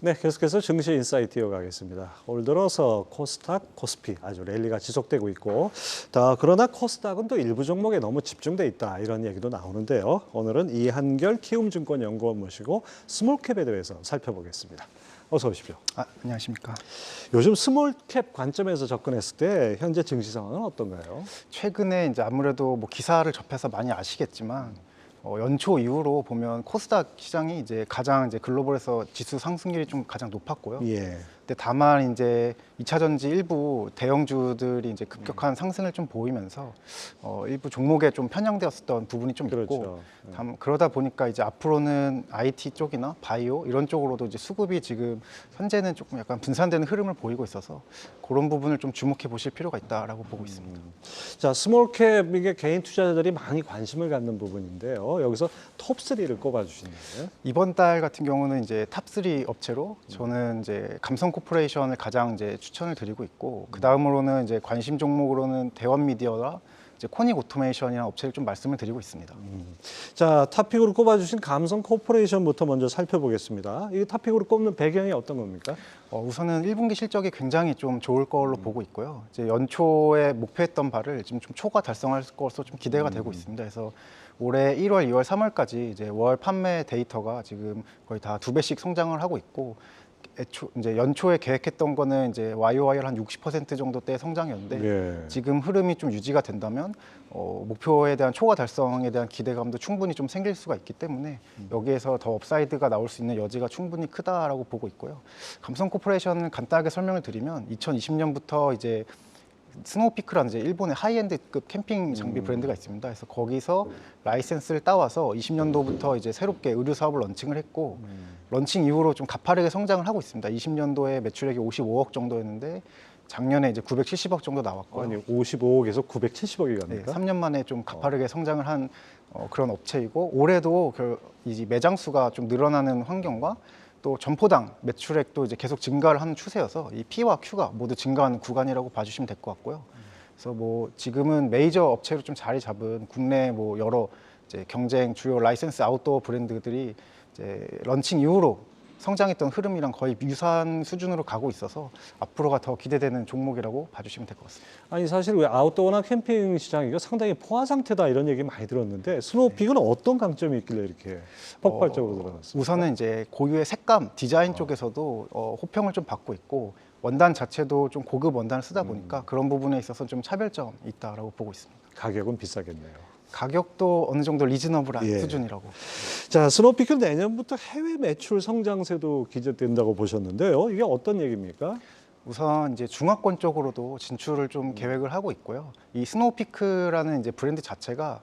네, 계속해서 증시 인사이트 이어가겠습니다. 올 들어서 코스닥, 코스피 아주 랠리가 지속되고 있고, 그러나 코스닥은 또 일부 종목에 너무 집중돼 있다 이런 얘기도 나오는데요. 오늘은 이한결 키움증권연구원 모시고 스몰캡에 대해서 살펴보겠습니다. 어서 오십시오. 안녕하십니까. 요즘 스몰캡 관점에서 접근했을 때 현재 증시 상황은 어떤가요? 최근에 이제 아무래도 뭐 기사를 접해서 많이 아시겠지만 연초 이후로 보면 코스닥 시장이 이제 가장 이제 글로벌에서 지수 상승률이 좀 가장 높았고요. 예. 근데 다만 이제 2차 전지 일부 대형주들이 이제 급격한 상승을 좀 보이면서 일부 종목에 좀 편향되었었던 부분이 좀 있고, 그렇죠. 그러다 보니까 이제 앞으로는 IT 쪽이나 바이오 이런 쪽으로도 이제 수급이 지금 현재는 조금 약간 분산되는 흐름을 보이고 있어서 그런 부분을 좀 주목해 보실 필요가 있다라고 보고 있습니다. 자, 스몰캡 이게 개인 투자자들이 많이 관심을 갖는 부분인데요. 여기서 톱3를 꼽아주신다면? 이번 달 같은 경우는 이제 탑3 업체로 저는 이제 감성 코퍼레이션을 가장 이제 추천을 드리고 있고, 그 다음으로는 이제 관심 종목으로는 대원미디어와 이제 코닉 오토메이션이라는 업체를 좀 말씀을 드리고 있습니다. 자, 탑픽으로 꼽아주신 감성 코퍼레이션부터 먼저 살펴보겠습니다. 이 탑픽으로 꼽는 배경이 어떤 겁니까? 우선은 1분기 실적이 굉장히 좀 좋을 걸로 보고 있고요. 이제 연초에 목표했던 바를 지금 좀 초과 달성할 것으로 좀 기대가 되고 있습니다. 그래서 올해 1월, 2월, 3월까지 이제 월 판매 데이터가 지금 거의 다 2배씩 성장을 하고 있고, 이제 연초에 계획했던 거는 이제 YOY를 한 60% 정도대 성장이었는데, 예. 지금 흐름이 좀 유지가 된다면 목표에 대한 초과 달성에 대한 기대감도 충분히 좀 생길 수가 있기 때문에 여기에서 더 업사이드가 나올 수 있는 여지가 충분히 크다라고 보고 있고요. 감성 코퍼레이션을 간단하게 설명을 드리면 2020년부터 이제 스노우피크라는 이제 일본의 하이엔드급 캠핑 장비 브랜드가 있습니다. 그래서 거기서 라이센스를 따와서 20년도부터 이제 새롭게 의류 사업을 런칭을 했고, 런칭 이후로 좀 가파르게 성장을 하고 있습니다. 20년도에 매출액이 55억 정도였는데 작년에 이제 970억 정도 나왔고요. 아니, 55억에서 970억이 네, 갑니까? 3년 만에 좀 가파르게 성장을 한 그런 업체이고, 올해도 이 매장 수가 좀 늘어나는 환경과 또 점포당 매출액도 이제 계속 증가를 하는 추세여서 이 P와 Q가 모두 증가하는 구간이라고 봐주시면 될 것 같고요. 그래서 뭐 지금은 메이저 업체로 좀 자리 잡은 국내 뭐 여러 이제 경쟁 주요 라이센스 아웃도어 브랜드들이 이제 런칭 이후로 성장했던 흐름이랑 거의 유사한 수준으로 가고 있어서 앞으로가 더 기대되는 종목이라고 봐주시면 될 것 같습니다. 아니, 사실 왜 아웃도어나 캠핑 시장이 상당히 포화 상태다 이런 얘기 많이 들었는데 스노우픽은 어떤 강점이 있길래 이렇게 폭발적으로 드러났습니까? 우선은 이제 고유의 색감, 디자인 쪽에서도 호평을 좀 받고 있고, 원단 자체도 좀 고급 원단을 쓰다 보니까 그런 부분에 있어서 좀 차별점이 있다라고 보고 있습니다. 가격은 비싸겠네요. 가격도 어느 정도 리즈너블한 예. 수준이라고. 자, 스노우픽은 내년부터 해외 매출 성장세도 기대된다고 보셨는데요. 이게 어떤 얘기입니까? 우선 이제 중화권 쪽으로도 진출을 좀 계획을 하고 있고요. 이 스노우피크라는 이제 브랜드 자체가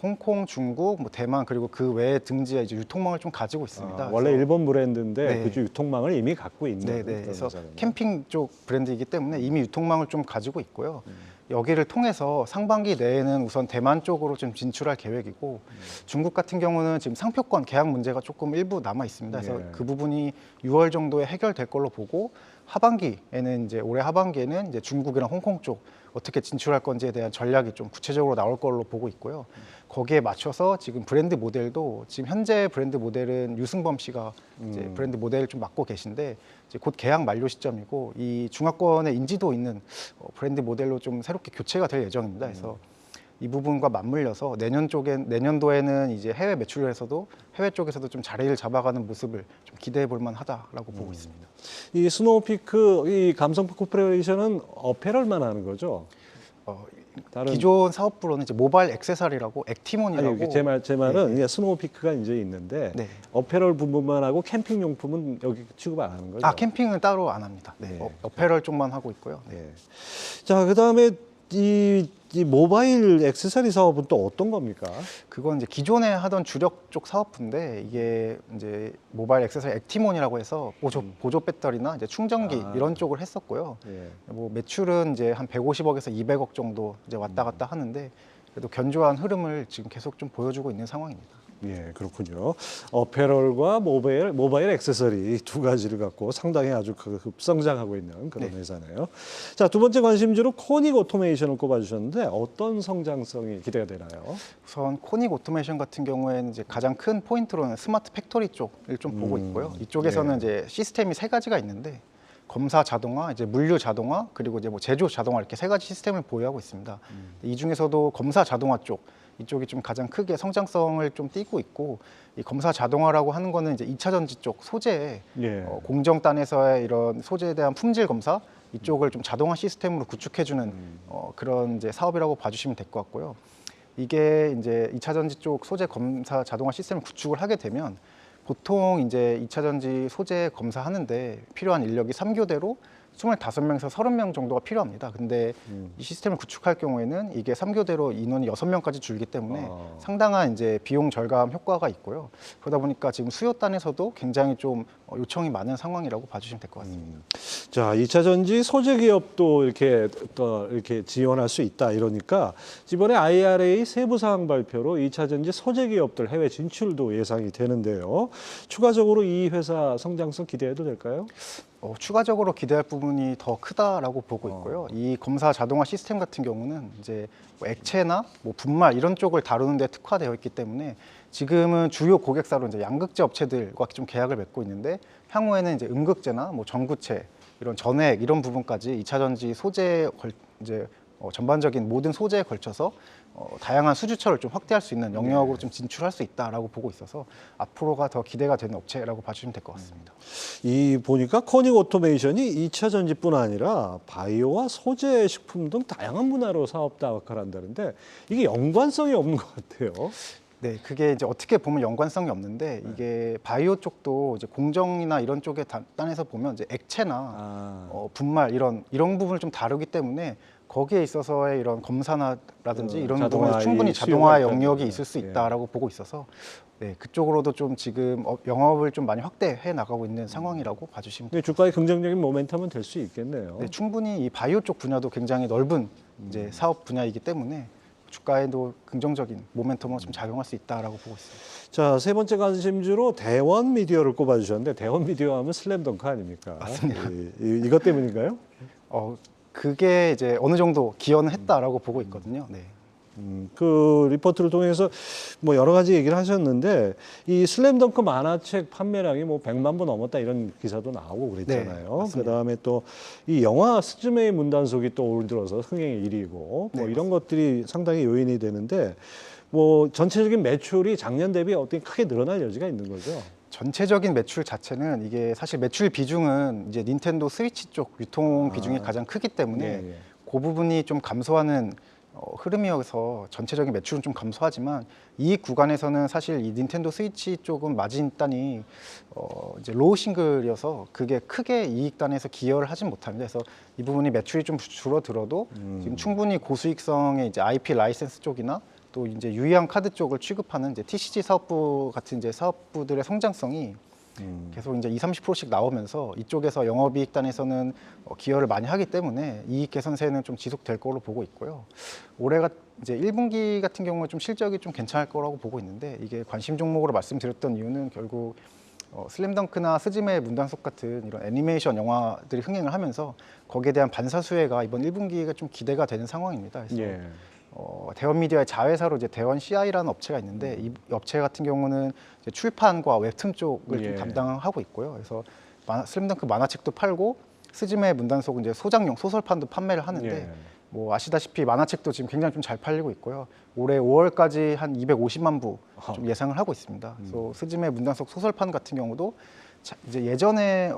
홍콩, 중국, 뭐 대만 그리고 그 외의 등지에 이제 유통망을 좀 가지고 있습니다. 원래 그래서 일본 브랜드인데 네. 그주 유통망을 이미 갖고 있는 네네. 그런 그래서 회사군요. 캠핑 쪽 브랜드이기 때문에 이미 유통망을 좀 가지고 있고요. 여기를 통해서 상반기 내에는 우선 대만 쪽으로 좀 진출할 계획이고, 중국 같은 경우는 지금 상표권 계약 문제가 조금 일부 남아 있습니다. 그래서 예. 그 부분이 6월 정도에 해결될 걸로 보고, 하반기에는 이제 올해 하반기에는 이제 중국이랑 홍콩 쪽 어떻게 진출할 건지에 대한 전략이 좀 구체적으로 나올 걸로 보고 있고요. 거기에 맞춰서 지금 브랜드 모델도 지금 현재 브랜드 모델은 유승범 씨가 이제 브랜드 모델을 좀 맡고 계신데, 이제 곧 계약 만료 시점이고 이 중화권에 인지도 있는 브랜드 모델로 좀 새롭게 교체가 될 예정입니다. 그래서 이 부분과 맞물려서 내년도에는 이제 해외 매출에서도 해외 쪽에서도 좀 자리를 잡아가는 모습을 좀 기대해 볼 만하다라고 보고 있습니다. 이 스노우피크, 이 감성 코퍼레이션은 어페럴만 하는 거죠? 다른 기존 사업부로는 이제 모바일 액세서리라고 액티몬이라고. 아니, 제 말은 이게 스노우피크가 이제 있는데 네. 어페럴 부분만 하고 캠핑 용품은 여기 취급 안 하는 거죠? 캠핑은 따로 안 합니다. 네. 네. 어페럴 쪽만 하고 있고요. 네. 예. 자, 그다음에 이 모바일 액세서리 사업은 또 어떤 겁니까? 그건 이제 기존에 하던 주력 쪽 사업부인데, 이게 이제 모바일 액세서리 액티몬이라고 해서 보조 배터리나 이제 충전기 이런 쪽을 했었고요. 예. 뭐 매출은 이제 한 150억에서 200억 정도 이제 왔다 갔다 하는데, 그래도 견조한 흐름을 지금 계속 좀 보여주고 있는 상황입니다. 예, 그렇군요. 어페럴과 모바일 액세서리 두 가지를 갖고 상당히 아주 급성장하고 있는 그런 네. 회사네요. 자, 두 번째 관심주로 코닉 오토메이션을 꼽아주셨는데 어떤 성장성이 기대가 되나요? 우선 코닉 오토메이션 같은 경우에는 이제 가장 큰 포인트로는 스마트 팩토리 쪽을 좀 보고 있고요. 이쪽에서는 예. 이제 시스템이 세 가지가 있는데 검사 자동화, 이제 물류 자동화, 그리고 이제 뭐 제조 자동화 이렇게 세 가지 시스템을 보유하고 있습니다. 이 중에서도 검사 자동화 이쪽이 좀 가장 크게 성장성을 좀 띠고 있고, 이 검사 자동화라고 하는 거는 이제 2차 전지 쪽 소재, 예. 공정단에서의 이런 소재에 대한 품질 검사 이쪽을 좀 자동화 시스템으로 구축해주는 그런 이제 사업이라고 봐주시면 될 것 같고요. 이게 이제 2차 전지 쪽 소재 검사 자동화 시스템을 구축을 하게 되면 보통 이제 2차 전지 소재 검사하는데 필요한 인력이 3교대로 25명에서 30명 정도가 필요합니다. 근데 이 시스템을 구축할 경우에는 이게 3교대로 인원이 6명까지 줄기 때문에 상당한 이제 비용 절감 효과가 있고요. 그러다 보니까 지금 수요단에서도 굉장히 좀 요청이 많은 상황이라고 봐주시면 될 것 같습니다. 자, 2차 전지 소재 기업도 이렇게 또 이렇게 지원할 수 있다 이러니까 이번에 IRA 세부 사항 발표로 2차 전지 소재 기업들 해외 진출도 예상이 되는데요. 추가적으로 이 회사 성장성 기대해도 될까요? 추가적으로 기대할 부분이 더 크다라고 보고 있고요. 이 검사 자동화 시스템 같은 경우는 이제 뭐 액체나 뭐 분말 이런 쪽을 다루는 데 특화되어 있기 때문에 지금은 주요 고객사로 이제 양극재 업체들과 좀 계약을 맺고 있는데 향후에는 이제 음극재나 뭐 전구체 이런 전해액 이런 부분까지 2차 전지 소재에 이제 전반적인 모든 소재에 걸쳐서 다양한 수주처를 좀 확대할 수 있는 영역으로 좀 진출할 수 있다라고 보고 있어서 앞으로가 더 기대가 되는 업체라고 봐주시면 될 것 같습니다. 이 보니까 코닉 오토메이션이 2차 전지뿐 아니라 바이오와 소재, 식품 등 다양한 분야로 사업 다각화를 한다는데 이게 연관성이 없는 것 같아요. 네, 그게 이제 어떻게 보면 연관성이 없는데 이게 바이오 쪽도 이제 공정이나 이런 쪽에 단에서 보면 이제 액체나 분말 이런 부분을 좀 다루기 때문에 거기에 있어서의 이런 검사라든지 이런 자동화, 부분에 충분히 이 자동화 수요가 영역이 있다는 있을 수 거예요. 있다라고 보고 있어서 네, 그쪽으로도 좀 지금 영업을 좀 많이 확대해 나가고 있는 상황이라고 봐주시면 근데 주가의 긍정적인 모멘텀은 될 수 있겠네요. 네, 충분히 이 바이오 쪽 분야도 굉장히 넓은 이제 사업 분야이기 때문에 주가에도 긍정적인 모멘텀으로 좀 작용할 수 있다라고 보고 있습니다. 자, 세 번째 관심주로 대원 미디어를 꼽아주셨는데 대원 미디어 하면 슬램덩크 아닙니까? 맞습니다. 이것 때문인가요? 그게 이제 어느 정도 기여는 했다라고 보고 있거든요. 네. 그 리포트를 통해서 뭐 여러 가지 얘기를 하셨는데 이 슬램덩크 만화책 판매량이 뭐 100만 부 넘었다 이런 기사도 나오고 그랬잖아요. 맞습니다. 그다음에 또 이 영화 스즈메의 문단속이 또 올 들어서 흥행 1위고 뭐 네, 이런 것들이 상당히 요인이 되는데 뭐 전체적인 매출이 작년 대비 어떻게 크게 늘어날 여지가 있는 거죠? 전체적인 매출 자체는 이게 사실 매출 비중은 이제 닌텐도 스위치 쪽 유통 비중이 가장 크기 때문에 예. 그 부분이 좀 감소하는 흐름이어서 전체적인 매출은 좀 감소하지만 이익 구간에서는 사실 이 닌텐도 스위치 쪽은 마진단이 이제 로우 싱글이어서 그게 크게 이익단에서 기여를 하진 못합니다. 그래서 이 부분이 매출이 좀 줄어들어도 지금 충분히 고수익성의 이제 IP 라이센스 쪽이나 또 이제 유의한 카드 쪽을 취급하는 이제 TCG 사업부 같은 이제 사업부들의 성장성이 계속 이제 20-30%씩 나오면서 이쪽에서 영업이익단에서는 기여를 많이 하기 때문에 이익 개선세는 좀 지속될 거로 보고 있고요. 올해가 이제 1분기 같은 경우에 좀 실적이 좀 괜찮을 거라고 보고 있는데 이게 관심 종목으로 말씀드렸던 이유는 결국 슬램덩크나 스즈메의 문단속 같은 이런 애니메이션 영화들이 흥행을 하면서 거기에 대한 반사 수혜가 이번 1분기가 좀 기대가 되는 상황입니다. 그래서 예. 대원 미디어의 자회사로 이제 대원 CI라는 업체가 있는데 이 업체 같은 경우는 이제 출판과 웹툰 쪽을 예. 좀 담당하고 있고요. 그래서 슬램덩크 만화책도 팔고 스즈메 문단속 이제 소장용 소설판도 판매를 하는데 예. 뭐 아시다시피 만화책도 지금 굉장히 좀 잘 팔리고 있고요. 올해 5월까지 한 250만 부 좀 예상을 하고 있습니다. 그래서 스즈메 문단속 소설판 같은 경우도 이제 예전에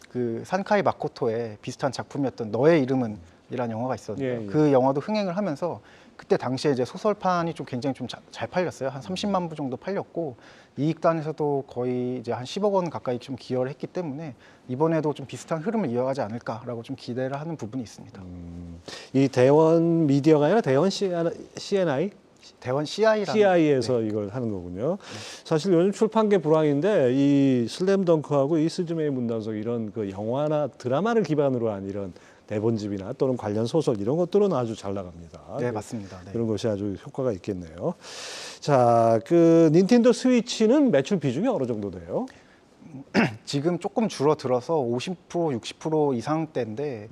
그 산카이 마코토의 비슷한 작품이었던 너의 이름은 이라는 영화가 있었는데요. 예, 예. 그 영화도 흥행을 하면서 그때 당시에 이제 소설판이 좀 굉장히 좀 잘 팔렸어요. 한 30만 부 정도 팔렸고 이익단에서도 거의 이제 한 10억 원 가까이 좀 기여를 했기 때문에 이번에도 좀 비슷한 흐름을 이어가지 않을까라고 좀 기대를 하는 부분이 있습니다. 이 대원 미디어가 아니라 대원 CNI? 대원 CI라는 CI에서 이걸 하는 거군요. 사실 요즘 출판계 불황인데 이 슬램덩크하고 이 스즈메의 문단속 이런 그 영화나 드라마를 기반으로 한 이런 대본집이나 또는 관련 소설 이런 것들은 아주 잘 나갑니다. 네, 맞습니다. 네. 그런 것이 아주 효과가 있겠네요. 자, 그 닌텐도 스위치는 매출 비중이 어느 정도 돼요? 지금 조금 줄어들어서 50%, 60% 이상대인데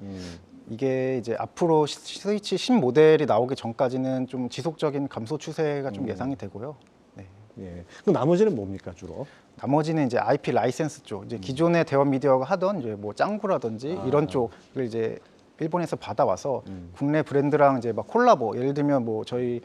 이게 이제 앞으로 스위치 신모델이 나오기 전까지는 좀 지속적인 감소 추세가 좀 예상이 되고요. 네. 예. 그럼 나머지는 뭡니까 주로? 나머지는 이제 IP 라이센스 쪽, 이제 기존의 대원 미디어가 하던 이제 뭐 짱구라든지 이런 쪽을 이제 일본에서 받아와서 국내 브랜드랑 이제 막 콜라보, 예를 들면 뭐 저희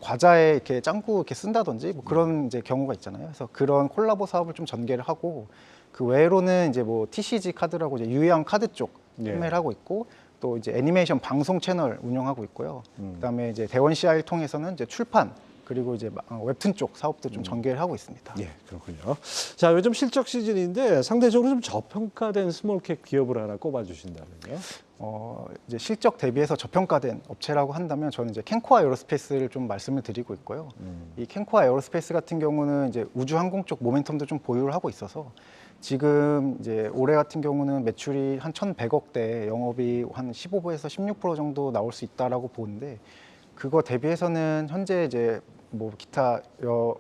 과자에 이렇게 짱구 이렇게 쓴다든지 뭐 그런 이제 경우가 있잖아요. 그래서 그런 콜라보 사업을 좀 전개를 하고 그 외로는 이제 뭐 TCG 카드라고 이제 유형 카드 쪽 예. 판매를 하고 있고 또 이제 애니메이션 방송 채널 운영하고 있고요. 그다음에 이제 대원 CI를 통해서는 이제 출판 그리고 이제 웹툰 쪽 사업도 좀 전개를 하고 있습니다. 예, 그렇군요. 자, 요즘 실적 시즌인데 상대적으로 좀 저평가된 스몰캡 기업을 하나 꼽아주신다면요? 이제 실적 대비해서 저평가된 업체라고 한다면 저는 이제 캔코아 에어로스페이스를 좀 말씀을 드리고 있고요. 이 캔코아 에어로스페이스 같은 경우는 이제 우주 항공 쪽 모멘텀도 좀 보유를 하고 있어서 지금 이제 올해 같은 경우는 매출이 한 1,100억대, 영업이 한 15%에서 16% 정도 나올 수 있다라고 보는데 그거 대비해서는 현재 이제 뭐 기타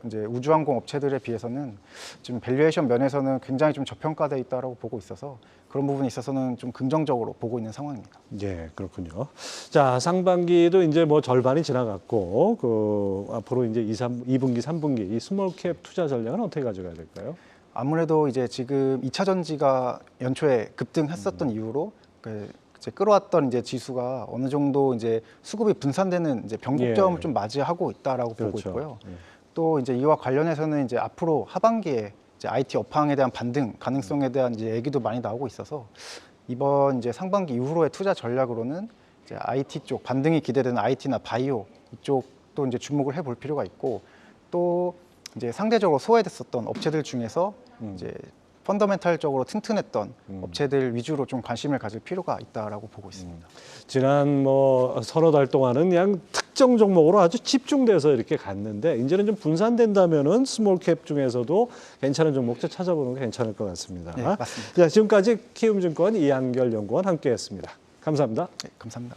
이제 우주항공 업체들에 비해서는 지금 밸류에이션 면에서는 굉장히 좀 저평가돼 있다라고 보고 있어서 그런 부분에 있어서는 좀 긍정적으로 보고 있는 상황입니다. 예, 그렇군요. 자, 상반기도 이제 뭐 절반이 지나갔고, 그 앞으로 이제 2분기, 3분기 이 스몰캡 투자 전략은 어떻게 가져가야 될까요? 아무래도 이제 지금 2차 전지가 연초에 급등했었던 이유로 이제 끌어왔던 이제 지수가 어느 정도 이제 수급이 분산되는 이제 변곡점을 예. 좀 맞이하고 있다라고 보고 그렇죠. 있고요. 예. 또 이제 이와 관련해서는 이제 앞으로 하반기에 이제 IT 업황에 대한 반등 가능성에 대한 이제 얘기도 많이 나오고 있어서 이번 이제 상반기 이후로의 투자 전략으로는 이제 IT 쪽 반등이 기대되는 IT나 바이오 이쪽도 이제 주목을 해볼 필요가 있고 또 이제 상대적으로 소외됐었던 업체들 중에서 이제 펀더멘탈적으로 튼튼했던 업체들 위주로 좀 관심을 가질 필요가 있다라고 보고 있습니다. 지난 뭐 서너 달 동안은 그냥 특정 종목으로 아주 집중돼서 이렇게 갔는데 이제는 좀 분산된다면은 스몰캡 중에서도 괜찮은 종목들 찾아보는 게 괜찮을 것 같습니다. 네, 맞습니다. 자, 지금까지 키움증권 이한결 연구원 함께했습니다. 감사합니다. 네, 감사합니다.